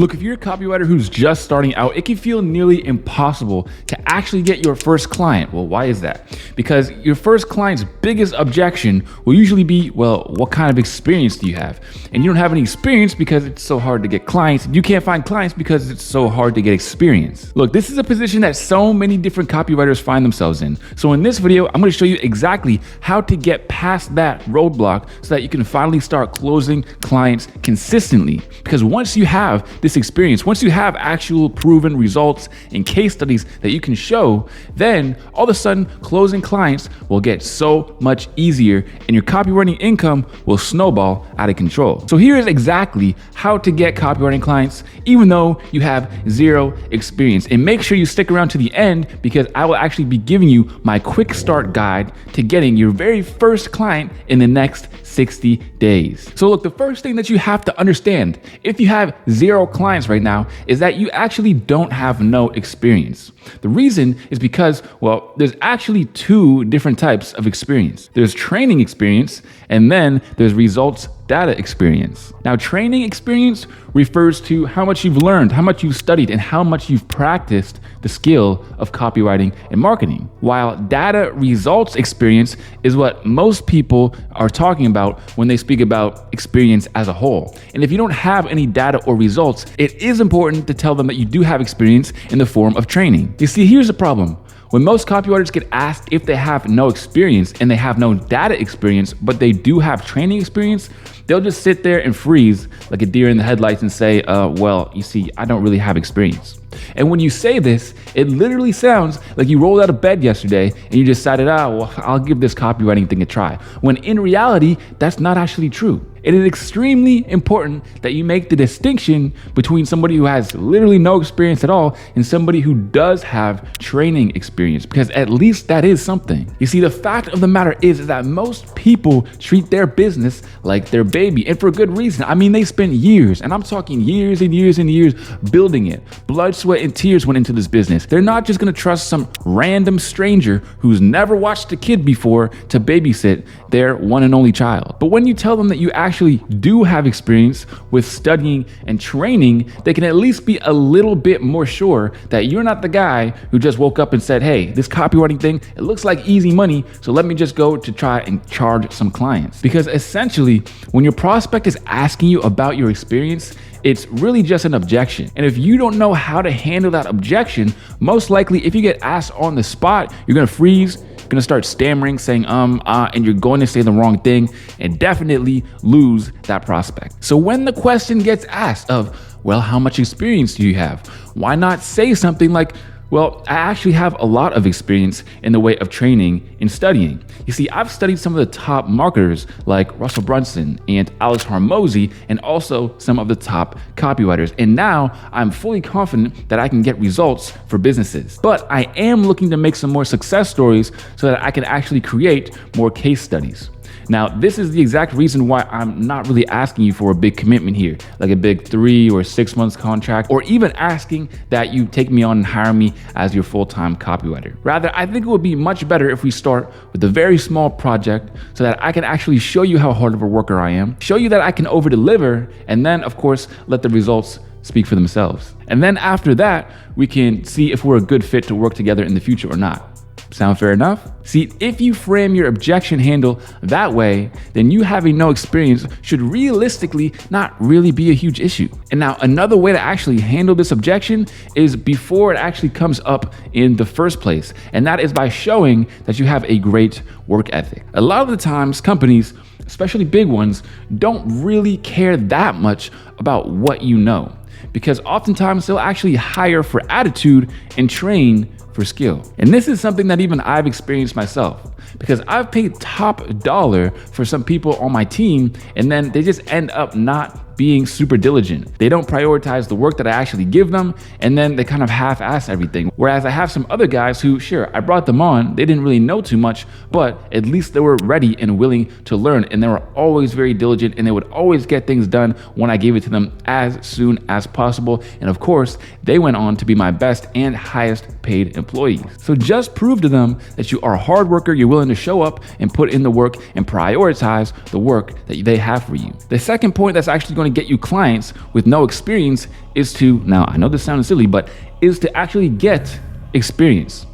Look, if you're a copywriter who's just starting out, it can feel nearly impossible to actually get your first client. Well, why is that? Because your first client's biggest objection will usually be, well, what kind of experience do you have? And you don't have any experience because it's so hard to get clients. You can't find clients because it's so hard to get experience. Look, this is a position that so many different copywriters find themselves in. So in this video, I'm going to show you exactly how to get past that roadblock so that you can finally start closing clients consistently. Because once you have this experience, once you have actual proven results and case studies that you can show, then all of a sudden closing clients will get so much easier and your copywriting income will snowball out of control. So here is exactly how to get copywriting clients even though you have zero experience. And make sure you stick around to the end because I will actually be giving you my quick start guide to getting your very first client in the next 60 days. So look, the first thing that you have to understand if you have zero clients right now is that you actually don't have no experience. The reason is because, well, there's actually two different types of experience. There's training experience and then there's results data experience. Now, training experience refers to how much you've learned, how much you've studied, and how much you've practiced the skill of copywriting and marketing. While data results experience is what most people are talking about when they speak about experience as a whole. And if you don't have any data or results, it is important to tell them that you do have experience in the form of training. You see, here's the problem. When most copywriters get asked if they have no experience and they have no data experience, but they do have training experience, they'll just sit there and freeze like a deer in the headlights and say, well, you see, I don't really have experience. And when you say this, it literally sounds like you rolled out of bed yesterday and you decided, well, I'll give this copywriting thing a try. When in reality, that's not actually true. It is extremely important that you make the distinction between somebody who has literally no experience at all and somebody who does have training experience, because at least that is something. You see, the fact of the matter is that most people treat their business like their baby, and for good reason. I mean, they spend years, and I'm talking years and years and years building it. Blood, sweat, and tears went into this business. They're not just gonna trust some random stranger who's never watched a kid before to babysit their one and only child. But when you tell them that you actually do have experience with studying and training, they can at least be a little bit more sure that you're not the guy who just woke up and said, hey, this copywriting thing, it looks like easy money, so let me just go to try and charge some clients. Because essentially, when your prospect is asking you about your experience, it's really just an objection. And if you don't know how to handle that objection, most likely if you get asked on the spot, you're gonna freeze, you're gonna start stammering, saying and you're going to say the wrong thing and definitely lose that prospect. So when the question gets asked of, well, how much experience do you have? Why not say something like, well, I actually have a lot of experience in the way of training and studying. You see, I've studied some of the top marketers like Russell Brunson and Alex Hormozy, and also some of the top copywriters. And now I'm fully confident that I can get results for businesses. But I am looking to make some more success stories so that I can actually create more case studies. Now, this is the exact reason why I'm not really asking you for a big commitment here, like a big 3 or 6 months contract, or even asking that you take me on and hire me as your full-time copywriter. Rather, I think it would be much better if we start with a very small project so that I can actually show you how hard of a worker I am, show you that I can over-deliver, and then, of course, let the results speak for themselves. And then after that, we can see if we're a good fit to work together in the future or not. Sound fair enough? See, if you frame your objection handle that way, then you having no experience should realistically not really be a huge issue. And now another way to actually handle this objection is before it actually comes up in the first place. And that is by showing that you have a great work ethic. A lot of the times companies, especially big ones, don't really care that much about what you know, because oftentimes they'll actually hire for attitude and train for skill. And this is something that even I've experienced myself, because I've paid top dollar for some people on my team and then they just end up not being super diligent. They don't prioritize the work that I actually give them, and then they kind of half-ass everything. Whereas I have some other guys who, sure, I brought them on, they didn't really know too much, but at least they were ready and willing to learn, and they were always very diligent, and they would always get things done when I gave it to them as soon as possible. And of course, they went on to be my best and highest paid employees. So just prove to them that you are a hard worker, you're willing to show up and put in the work and prioritize the work that they have for you. The second point that's actually going to get you clients with no experience is to, now I know this sounds silly, but is to actually get experience.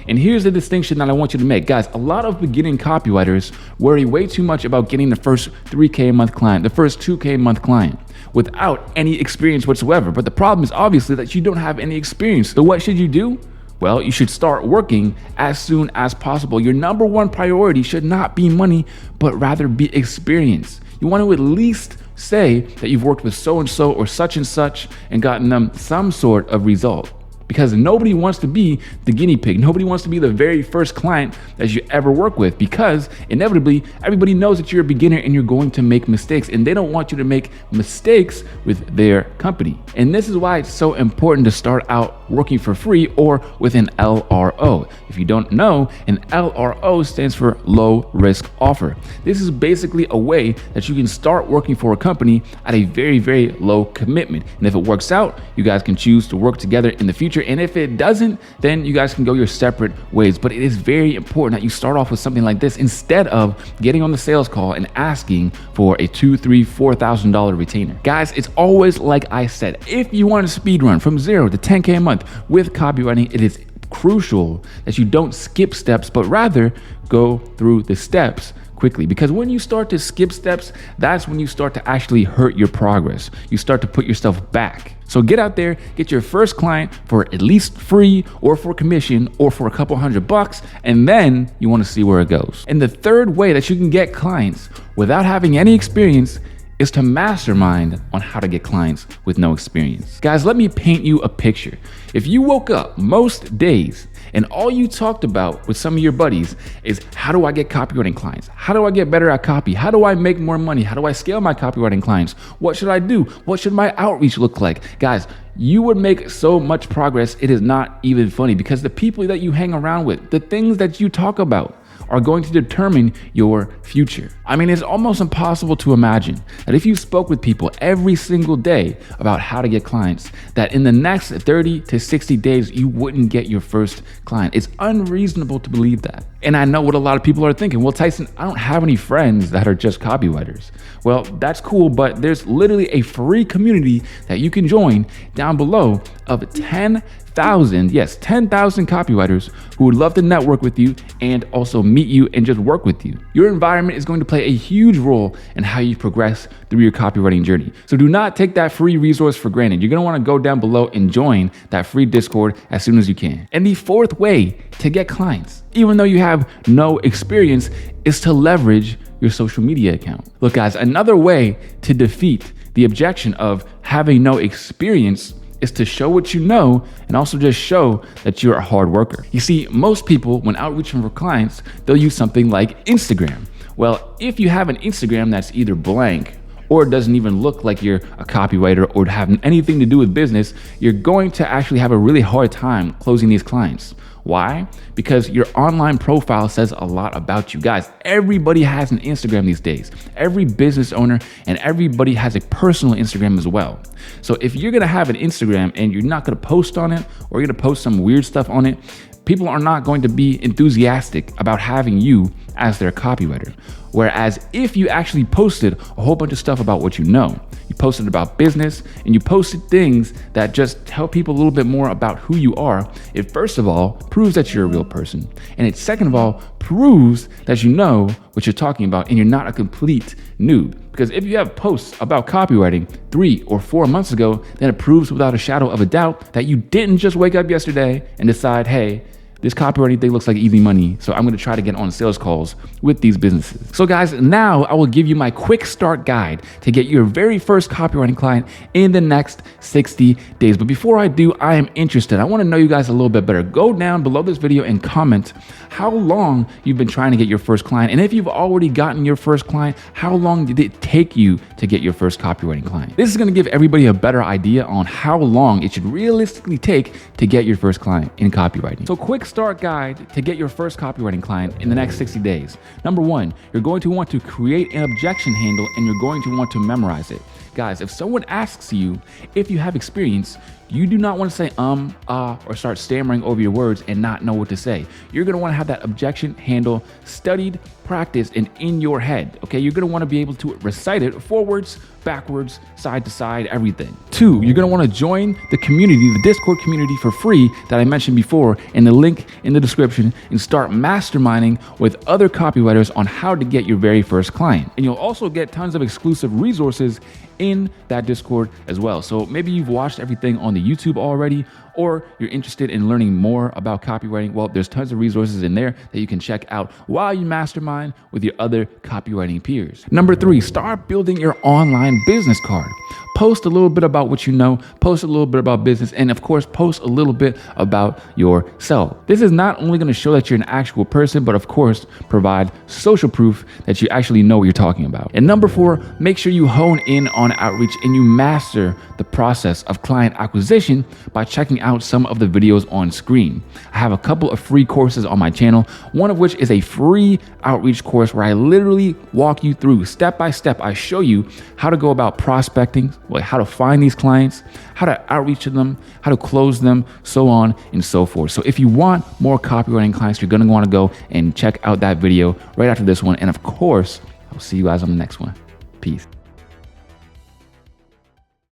And here's the distinction that I want you to make. Guys, a lot of beginning copywriters worry way too much about getting the first 3K a month client, the first 2K a month client, without any experience whatsoever. But the problem is obviously that you don't have any experience. So what should you do? Well, you should start working as soon as possible. Your number one priority should not be money, but rather be experience. You want to at least say that you've worked with so-and-so or such and such and gotten them some sort of result. Because nobody wants to be the guinea pig. Nobody wants to be the very first client that you ever work with, because inevitably everybody knows that you're a beginner and you're going to make mistakes, and they don't want you to make mistakes with their company. And this is why it's so important to start out working for free or with an LRO. If you don't know, an LRO stands for low risk offer. This is basically a way that you can start working for a company at a very, very low commitment. And if it works out, you guys can choose to work together in the future. And if it doesn't, then you guys can go your separate ways. But it is very important that you start off with something like this instead of getting on the sales call and asking for a $2,000, $3,000, $4,000 retainer. Guys, it's always like I said, if you want to speed run from 0 to 10K a month with copywriting, it is crucial that you don't skip steps, but rather go through the steps quickly. Because when you start to skip steps, that's when you start to actually hurt your progress. You start to put yourself back. So get out there, get your first client for at least free or for commission or for a couple $100, and then you want to see where it goes. And the third way that you can get clients without having any experience is to mastermind on how to get clients with no experience. Guys, let me paint you a picture. If you woke up most days and all you talked about with some of your buddies is, how do I get copywriting clients? How do I get better at copy? How do I make more money? How do I scale my copywriting clients? What should I do? What should my outreach look like? Guys, you would make so much progress, it is not even funny, because the people that you hang around with, the things that you talk about, are going to determine your future. I mean, it's almost impossible to imagine that if you spoke with people every single day about how to get clients, that in the next 30 to 60 days, you wouldn't get your first client. It's unreasonable to believe that. And I know what a lot of people are thinking. Well, Tyson, I don't have any friends that are just copywriters. Well, that's cool, but there's literally a free community that you can join down below of 10,000 copywriters who would love to network with you and also meet you and just work with you. Your environment is going to play a huge role in how you progress through your copywriting journey. So do not take that free resource for granted. You're going to want to go down below and join that free Discord as soon as you can. And the fourth way to get clients, even though you have no experience, is to leverage your social media account. Look, guys, another way to defeat the objection of having no experience is to show what you know and also just show that you're a hard worker. You see, most people, when outreaching for clients, they'll use something like Instagram. Well, if you have an Instagram that's either blank or it doesn't even look like you're a copywriter or have anything to do with business, you're going to actually have a really hard time closing these clients. Why? Because your online profile says a lot about you. Guys, everybody has an Instagram these days. Every business owner and everybody has a personal Instagram as well. So if you're gonna have an Instagram and you're not gonna post on it, or you're gonna post some weird stuff on it, people are not going to be enthusiastic about having you as their copywriter. Whereas if you actually posted a whole bunch of stuff about what you know, you posted about business, and you posted things that just tell people a little bit more about who you are, it first of all proves that you're a real person. And it second of all proves that you know what you're talking about and you're not a complete noob. Because if you have posts about copywriting 3 or 4 months ago, then it proves without a shadow of a doubt that you didn't just wake up yesterday and decide, hey, this copywriting thing looks like easy money, so I'm gonna try to get on sales calls with these businesses. So guys, now I will give you my quick start guide to get your very first copywriting client in the next 60 days. But before I do, I am interested. I wanna know you guys a little bit better. Go down below this video and comment how long you've been trying to get your first client. And if you've already gotten your first client, how long did it take you to get your first copywriting client? This is gonna give everybody a better idea on how long it should realistically take to get your first client in copywriting. So quick start guide to get your first copywriting client in the next 60 days. Number 1, you're going to want to create an objection handle and you're going to want to memorize it. Guys, if someone asks you if you have experience, you do not want to say or start stammering over your words and not know what to say. You're going to want to have that objection handle studied, practiced, and in your head. Okay, you're going to want to be able to recite it forwards, backwards, side to side, everything. 2, you're going to want to join the community, the Discord community for free that I mentioned before in the link in the description, and start masterminding with other copywriters on how to get your very first client. And you'll also get tons of exclusive resources in that Discord as well. So maybe you've watched everything on the YouTube already, or you're interested in learning more about copywriting. Well, there's tons of resources in there that you can check out while you mastermind with your other copywriting peers. Number 3, start building your online business card. Post a little bit about what you know, post a little bit about business, and of course, post a little bit about yourself. This is not only going to show that you're an actual person, but of course, provide social proof that you actually know what you're talking about. And number 4, make sure you hone in on outreach and you master the process of client acquisition by checking out some of the videos on screen. I have a couple of free courses on my channel, one of which is a free outreach course where I literally walk you through step by step. I show you how to go about prospecting, like how to find these clients, how to outreach to them, how to close them, so on and so forth. So if you want more copywriting clients, you're going to want to go and check out that video right after this one. And of course, I'll see you guys on the next one. Peace.